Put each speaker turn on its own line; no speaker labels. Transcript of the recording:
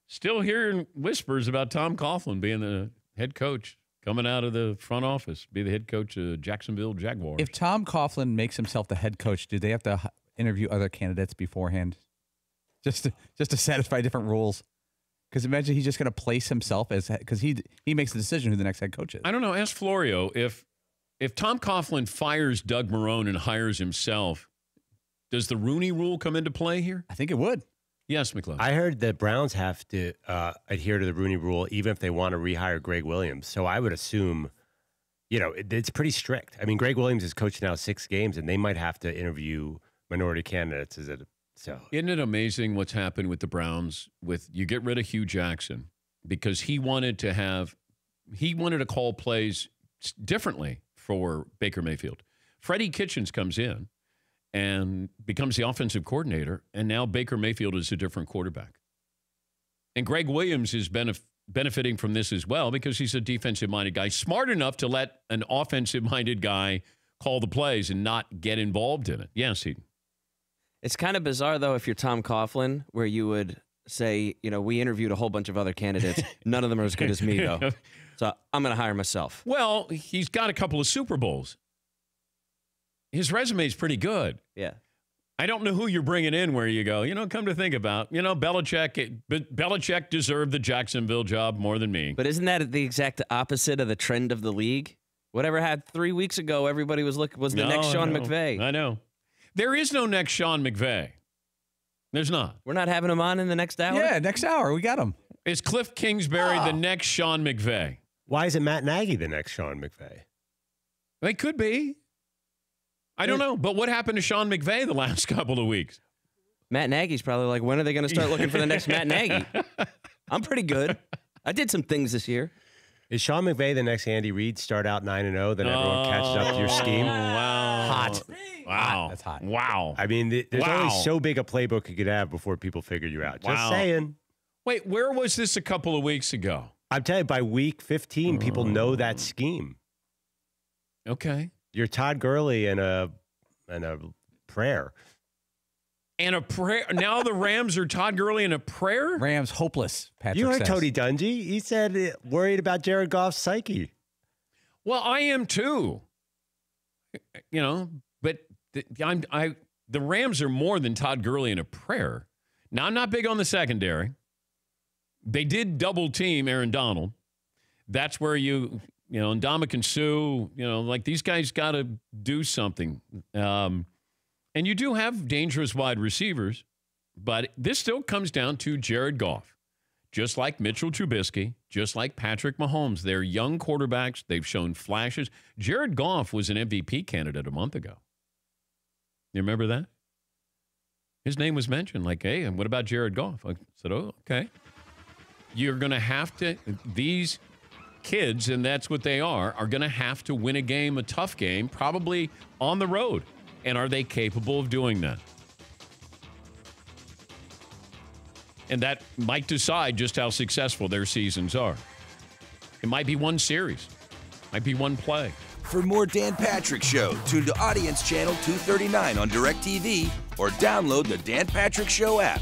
Still hearing whispers about Tom Coughlin being the head coach, coming out of the front office, be the head coach of Jacksonville Jaguars.
If Tom Coughlin makes himself the head coach, do they have to interview other candidates beforehand, just to satisfy different rules? Because imagine he's just going to place himself as, because he makes the decision who the next head coach is.
I don't know. Ask Florio if Tom Coughlin fires Doug Marrone and hires himself, does the Rooney Rule come into play here?
I think it would.
Yes, McLeod.
I heard the Browns have to adhere to the Rooney Rule even if they want to rehire Greg Williams. So I would assume, it's pretty strict. I mean, Greg Williams has coached now 6 games, and they might have to interview minority candidates. Isn't it amazing what's happened with the Browns? You get rid of Hugh Jackson because he wanted to call plays differently for Baker Mayfield. Freddie Kitchens comes in and becomes the offensive coordinator, and now Baker Mayfield is a different quarterback. And Greg Williams is benefiting from this as well because he's a defensive-minded guy, smart enough to let an offensive-minded guy call the plays and not get involved in it. Yes, Eden.
It's kind of bizarre, though, if you're Tom Coughlin, where you would say, we interviewed a whole bunch of other candidates. None of them are as good as me, though. So I'm going to hire myself.
Well, he's got a couple of Super Bowls. His resume is pretty good.
Yeah.
I don't know who you're bringing in where you go, come to think about, Belichick deserved the Jacksonville job more than me.
But isn't that the exact opposite of the trend of the league? Whatever had 3 weeks ago, everybody was the next Sean McVay.
I know. There is no next Sean McVay. There's not.
We're not having him on in the next hour?
Yeah, next hour. We got him.
Is Cliff Kingsbury the next Sean McVay?
Why isn't Matt Nagy the next Sean McVay?
They could be. I don't know. But what happened to Sean McVay the last couple of weeks?
Matt Nagy's probably like, when are they going to start looking for the next Matt Nagy? I'm pretty good. I did some things this year.
Is Sean McVay the next Andy Reid? Start out 9-0, then everyone catches up to your scheme?
Wow.
Hot.
Wow.
That's hot.
Wow.
I mean, there's only so big a playbook you could have before people figure you out. Just saying.
Wait, where was this a couple of weeks ago?
I'm telling you, by week 15, people know that scheme.
Okay.
You're Todd Gurley and a prayer.
And a prayer. Now the Rams are Todd Gurley and a prayer?
Rams hopeless, Patrick
You heard
says.
Tony Dungy. He said worried about Jared Goff's psyche.
Well, I am too. But the Rams are more than Todd Gurley in a prayer. Now, I'm not big on the secondary. They did double team Aaron Donald. That's where and Ndamukong Suh, these guys got to do something. And you do have dangerous wide receivers, but this still comes down to Jared Goff. Just like Mitchell Trubisky, just like Patrick Mahomes. They're young quarterbacks. They've shown flashes. Jared Goff was an MVP candidate a month ago. You remember that? His name was mentioned. Like, hey, and what about Jared Goff? I said, oh, okay. You're going to have to, these kids, and that's what they are going to have to win a game, a tough game, probably on the road. And are they capable of doing that? And that might decide just how successful their seasons are. It might be one series. Might be one play.
For more Dan Patrick Show, tune to Audience Channel 239 on DirecTV or download the Dan Patrick Show app.